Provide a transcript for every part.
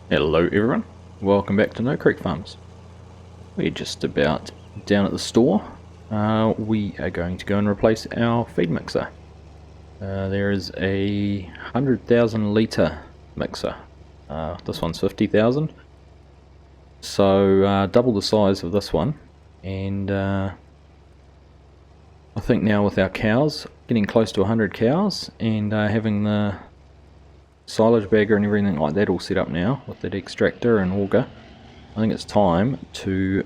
Hello everyone, welcome back to No Creek Farms. We're just about down at the store. We are going to go and replace our feed mixer. There is a 100,000 litre mixer. This one's 50,000. So double the size of this one. And I think now with our cows, getting close to 100 cows and having the silage bagger and everything like that all set up now with that extractor and auger, I think it's time to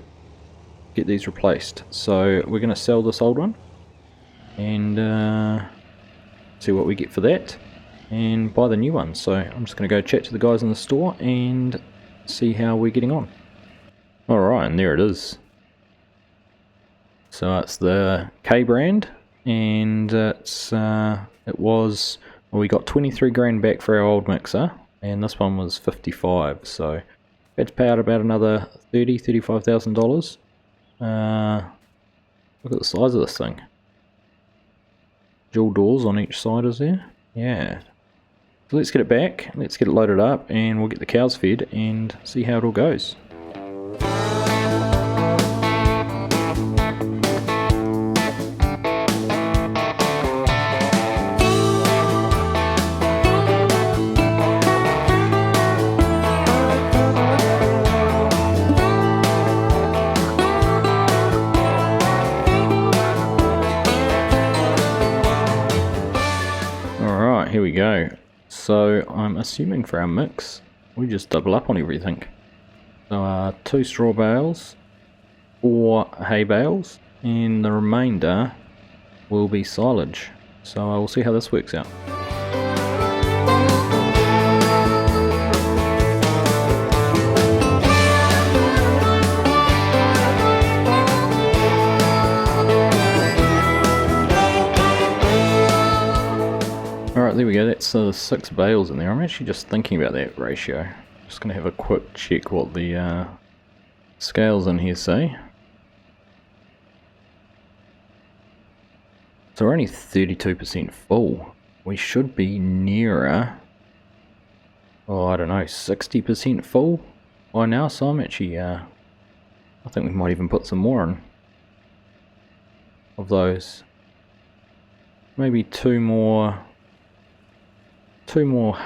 get these replaced. So we're going to sell this old one and see what we get for that and buy the new one. So I'm just going to go chat to the guys in the store and see how we're getting on. Alright, and there it is. So it's the K brand, and we got 23 grand back for our old mixer, and this one was 55, so we had to pay out about another $35,000. Look at the size of this thing. Dual doors on each side, is there? Yeah. So let's get it back, let's get it loaded up, and we'll get the cows fed and see how it all goes. Here we go. So I'm assuming for our mix we just double up on everything. So 2 straw bales, 4 hay bales, and the remainder will be silage. So we'll see how this works out. Alright, there we go, that's 6 bales in there. I'm actually just thinking about that ratio. Just going to have a quick check what the scales in here say. So we're only 32% full. We should be nearer, oh I don't know, 60% full by now. So I'm actually, I think we might even put some more in of those. Maybe two more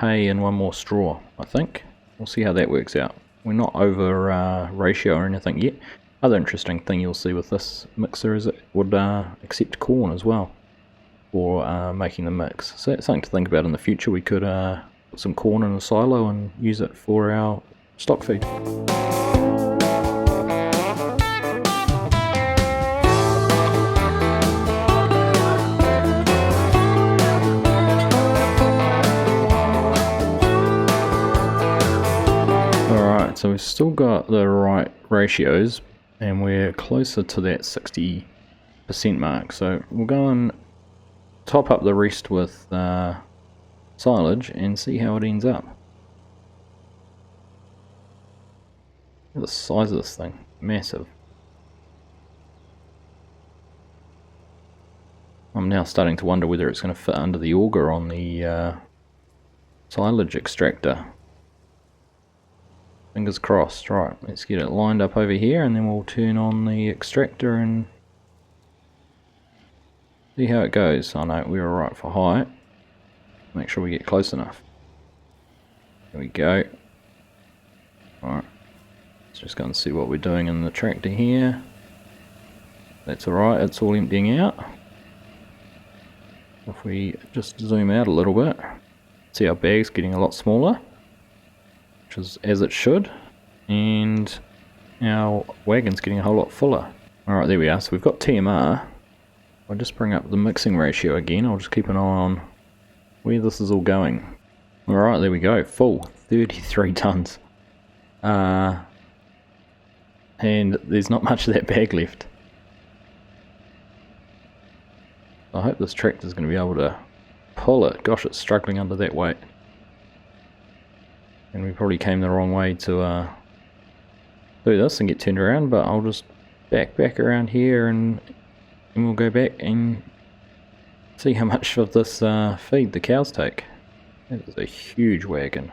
hay and 1 more straw, I think. We'll see how that works out. We're not over ratio or anything yet. Other interesting thing you'll see with this mixer is it would accept corn as well for making the mix. So that's something to think about in the future. We could put some corn in a silo and use it for our stock feed. So we've still got the right ratios and we're closer to that 60% mark. So we'll go and top up the rest with silage and see how it ends up. Look at the size of this thing, massive. I'm now starting to wonder whether it's going to fit under the auger on the silage extractor. Fingers crossed. Right, let's get it lined up over here and then we'll turn on the extractor and see how it goes. Oh no, we're alright for height. Make sure we get close enough. There we go. Alright, let's just go and see what we're doing in the tractor here. That's alright, it's all emptying out. If we just zoom out a little bit, see our bag's getting a lot smaller, which is as it should, and our wagon's getting a whole lot fuller. Alright, there we are. So we've got TMR. I'll just bring up the mixing ratio again. I'll just keep an eye on where this is all going. Alright, there we go. Full. 33 tons. And there's not much of that bag left. I hope this tractor's going to be able to pull it. Gosh, it's struggling under that weight. And we probably came the wrong way to do this and get turned around, but I'll just back around here and we'll go back and see how much of this feed the cows take. That is a huge wagon.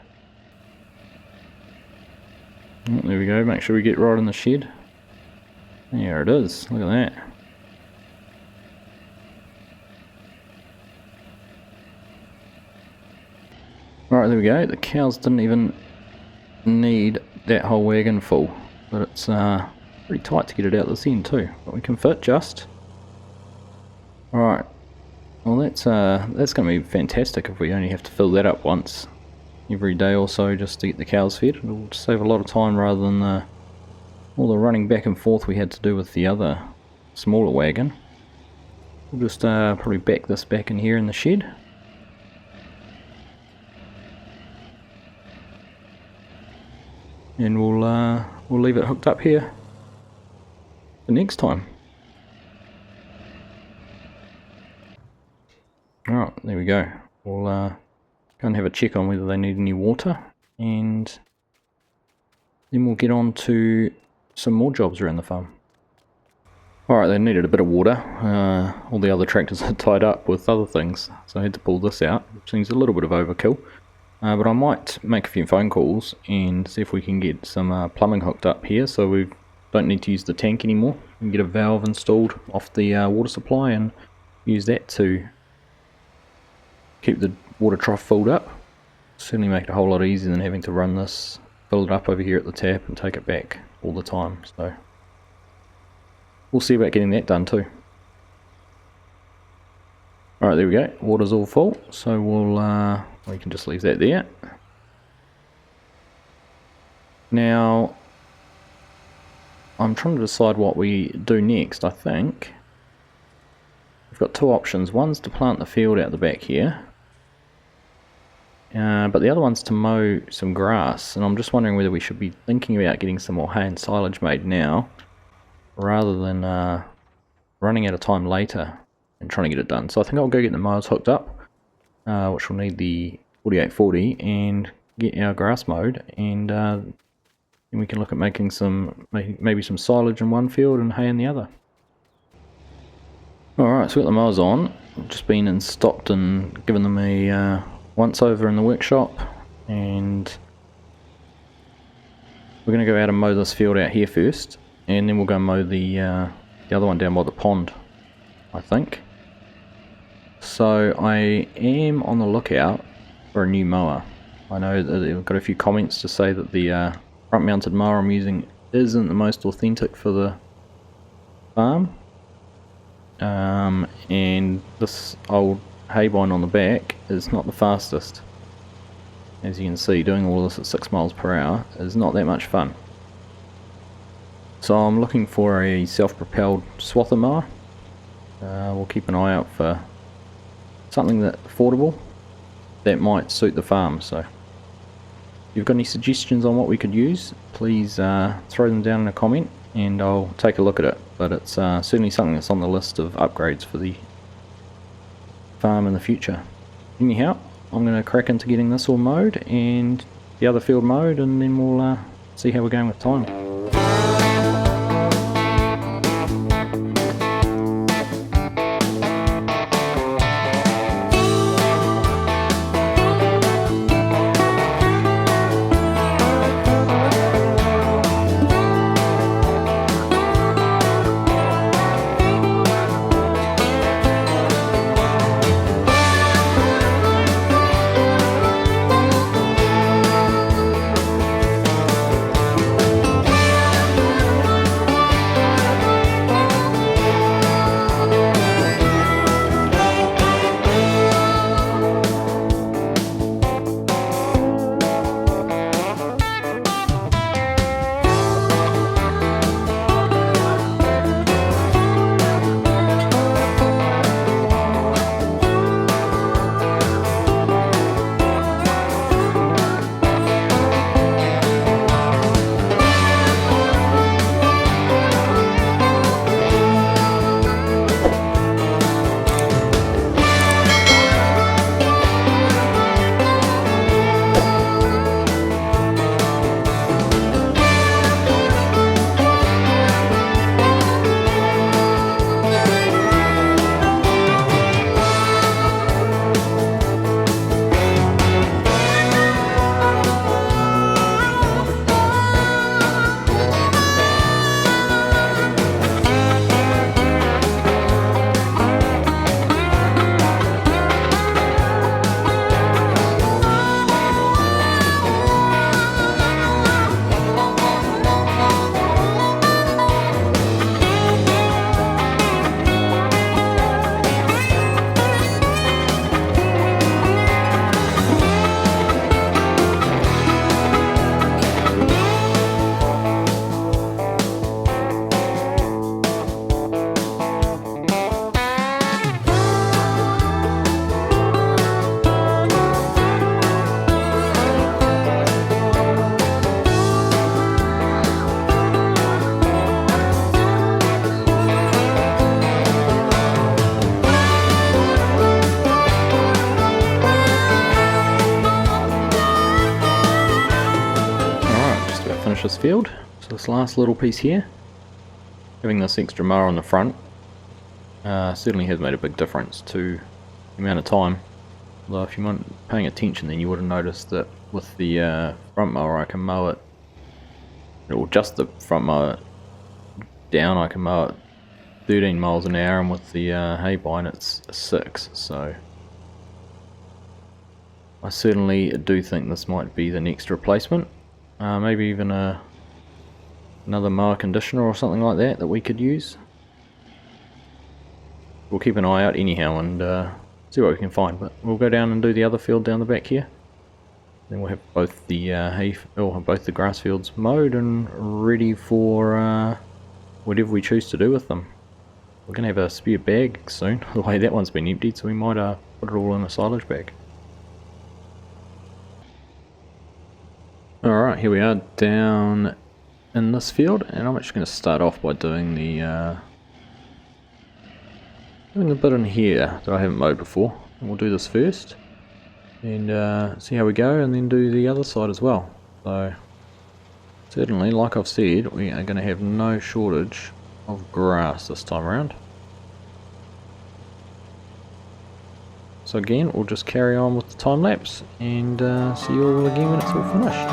Oh, there we go, make sure we get right in the shed. There it is, look at that. Alright, there we go, the cows didn't even need that whole wagon full, but it's pretty tight to get it out this end too, but we can fit just. Alright, well that's going to be fantastic if we only have to fill that up once every day or so just to get the cows fed. It'll save a lot of time rather than all the running back and forth we had to do with the other smaller wagon. We'll just probably back this back in here in the shed. And we'll leave it hooked up here for next time. Alright, there we go. We'll go and have a check on whether they need any water, and then we'll get on to some more jobs around the farm. Alright, they needed a bit of water. All the other tractors are tied up with other things, so I had to pull this out, which seems a little bit of overkill. But I might make a few phone calls and see if we can get some plumbing hooked up here so we don't need to use the tank anymore. We can get a valve installed off the water supply and use that to keep the water trough filled up. Certainly make it a whole lot easier than having to run this, fill it up over here at the tap and take it back all the time. So we'll see about getting that done too. Alright, there we go, water's all full, so we can just leave that there. Now, I'm trying to decide what we do next. I think we've got two options. One's to plant the field out the back here, but the other one's to mow some grass, and I'm just wondering whether we should be thinking about getting some more hay and silage made now, rather than running out of time later and trying to get it done. So I think I'll go get the mowers hooked up, which will need the 4840, and get our grass mowed, and then we can look at making maybe some silage in one field and hay in the other. Alright, so we've got the mowers on. I've just been and stopped and given them a once over in the workshop, and we're going to go out and mow this field out here first, and then we'll go mow the other one down by the pond, I think. So I am on the lookout for a new mower. I know that I've got a few comments to say that the front mounted mower I'm using isn't the most authentic for the farm, and this old haybine on the back is not the fastest. As you can see, doing all this at 6 miles per hour is not that much fun. So I'm looking for a self-propelled swather mower. We'll keep an eye out for something that's affordable that might suit the farm. So if you've got any suggestions on what we could use, please throw them down in a comment and I'll take a look at it. But it's certainly something that's on the list of upgrades for the farm in the future. Anyhow, I'm going to crack into getting this all mowed and the other field mowed, and then we'll see how we're going with time. finish this field. So this last little piece here, having this extra mower on the front certainly has made a big difference to the amount of time. Although if you weren't paying attention, then you would have noticed that with the front mower I can mow it, or just the front mower down, I can mow it 13 miles an hour, and with the hay bine it's 6. So I certainly do think this might be the next replacement. Maybe even another mower conditioner or something like that we could use. We'll keep an eye out anyhow and see what we can find, but we'll go down and do the other field down the back here. Then we'll have both the both the grass fields mowed and ready for whatever we choose to do with them. We're going to have a spare bag soon, the way that one's been emptied, so we might put it all in a silage bag. Alright, here we are down in this field, and I'm actually going to start off by doing the bit in here that I haven't mowed before. And we'll do this first and see how we go, and then do the other side as well. So certainly, like I've said, we are going to have no shortage of grass this time around. So again, we'll just carry on with the time lapse and see you all again when it's all finished.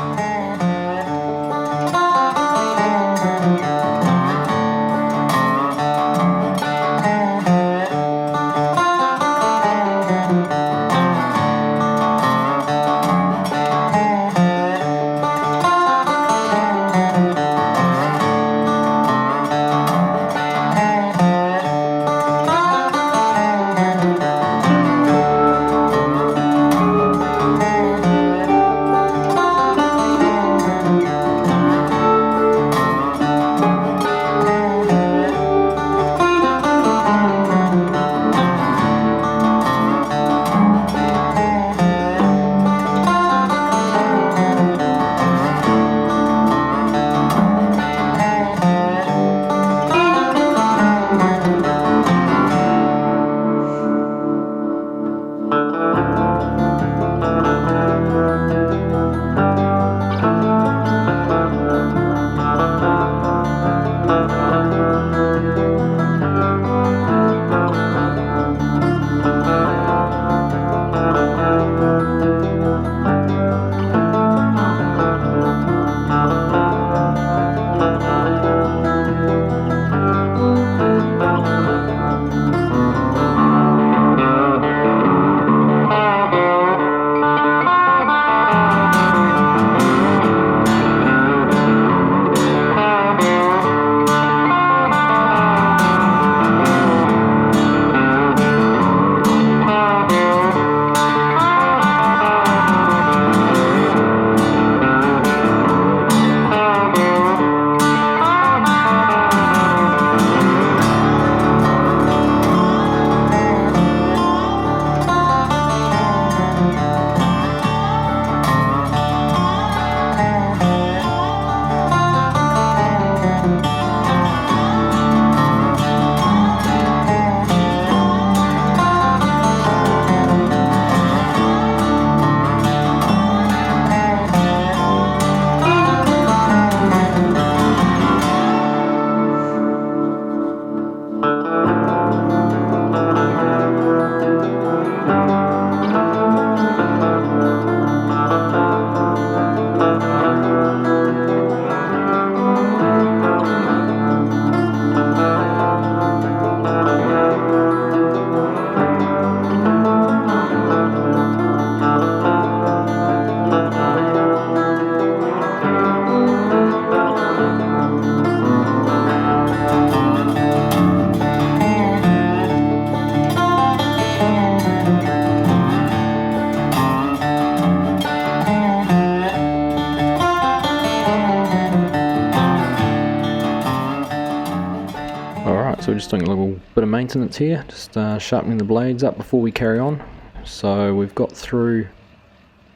So we're just doing a little bit of maintenance here, just sharpening the blades up before we carry on. So we've got through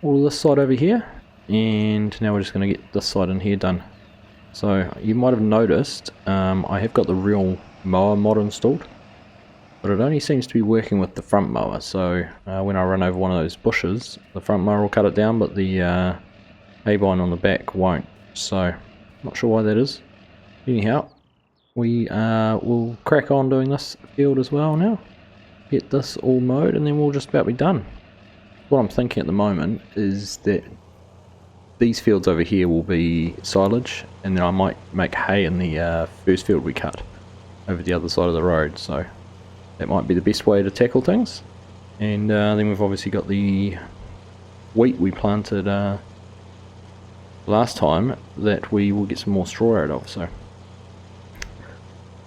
all of this side over here, and now we're just going to get this side in here done. So you might have noticed I have got the real mower mod installed, but it only seems to be working with the front mower. So when I run over one of those bushes, the front mower will cut it down, but the hay bine on the back won't. So Not sure why that is. Anyhow, we will crack on doing this field as well now. Get this all mowed and then we'll just about be done. What I'm thinking at the moment is that these fields over here will be silage, and then I might make hay in the first field we cut over the other side of the road, so that might be the best way to tackle things. And then we've obviously got the wheat we planted last time that we will get some more straw out of, so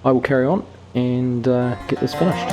I will carry on and get this finished.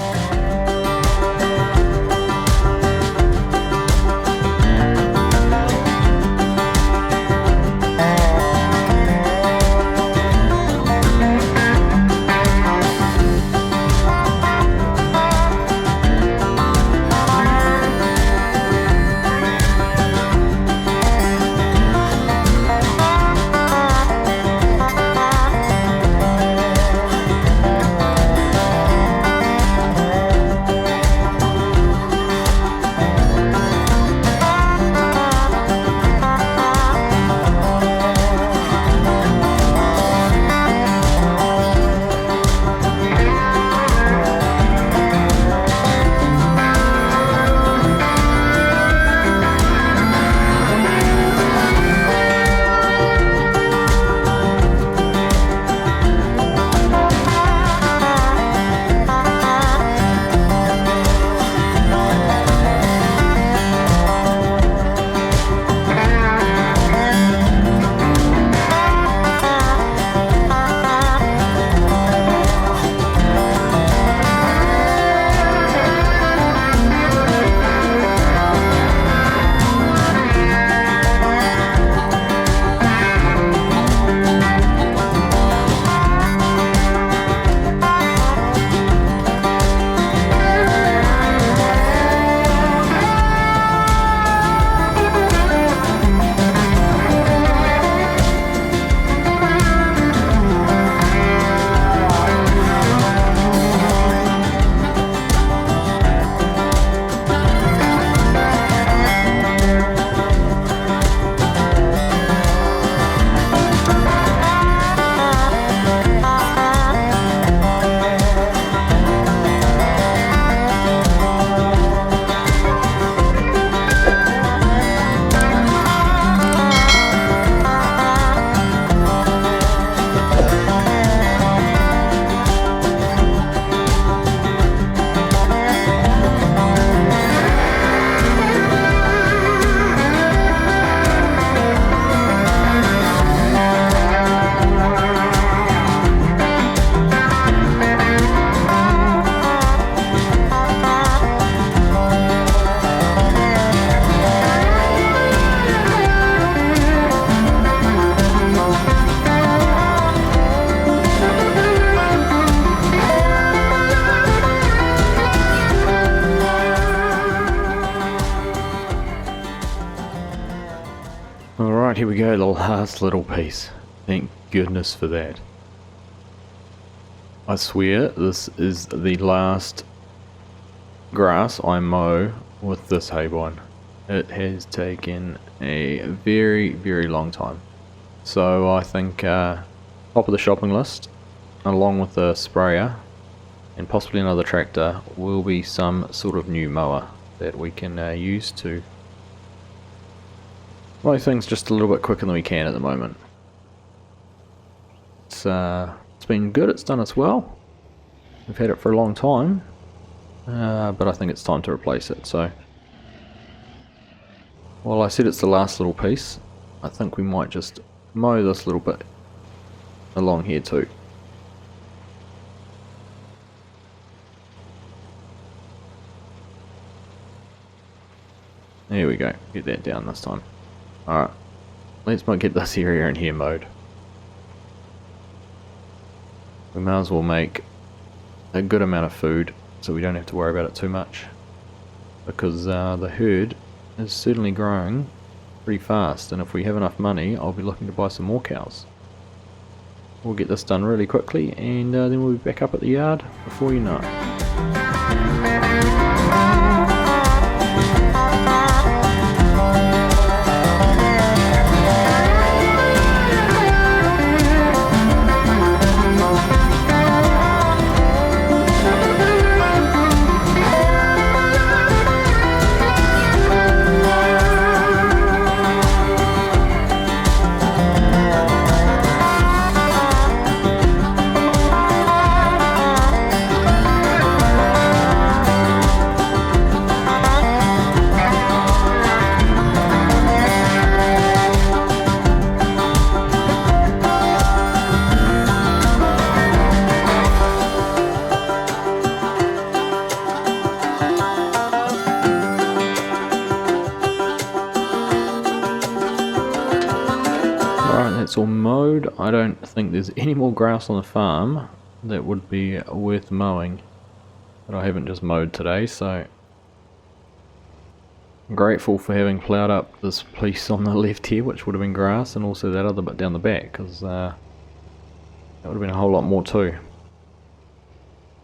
Alright, here we go, the last little piece. Thank goodness for that. I swear this is the last grass I mow with this haybine. It has taken a very, very long time. So I think top of the shopping list, along with the sprayer and possibly another tractor, will be some sort of new mower that we can use to mow things just a little bit quicker than we can at the moment. It's been good, it's done us well. We've had it for a long time, but I think it's time to replace it. So while I said it's the last little piece, I think we might just mow this little bit along here too. There we go, get that down this time. Alright, let's get this area in here mowed. We might as well make a good amount of food so we don't have to worry about it too much, because the herd is certainly growing pretty fast, and if we have enough money I'll be looking to buy some more cows. We'll get this done really quickly and then we'll be back up at the yard before you know it. That's all mowed. I don't think there's any more grass on the farm that would be worth mowing. But I haven't just mowed today, so I'm grateful for having ploughed up this piece on the left here, which would have been grass, and also that other bit down the back, because that would have been a whole lot more too.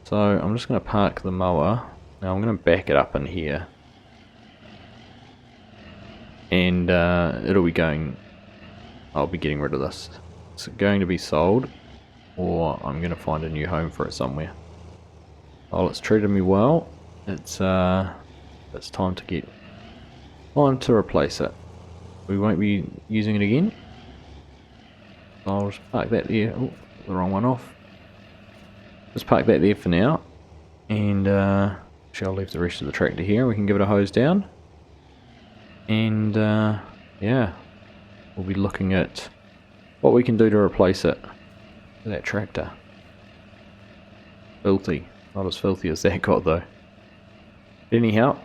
So I'm just going to park the mower. Now I'm going to back it up in here. And it'll be going... I'll be getting rid of this. It's going to be sold, or I'm going to find a new home for it somewhere. Oh, it's treated me well. It's time to replace it. We won't be using it again. I'll just park that there. Oh, the wrong one off. Just park that there for now, and shall leave the rest of the tractor here. We can give it a hose down, and yeah, we'll be looking at what we can do to replace it. That tractor, filthy. Not as filthy as that got though. But anyhow,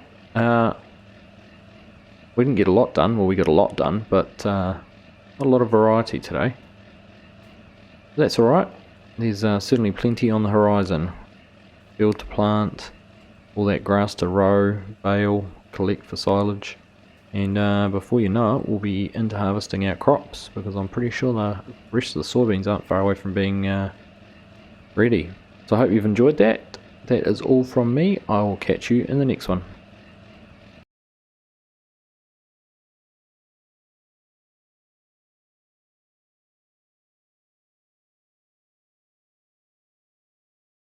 we didn't get a lot done. Well, we got a lot done, but not a lot of variety today. That's alright. There's certainly plenty on the horizon. Field to plant, all that grass to row, bale, collect for silage. And before you know it, we'll be into harvesting our crops, because I'm pretty sure the rest of the soybeans aren't far away from being ready. So I hope you've enjoyed that. That is all from me. I will catch you in the next one.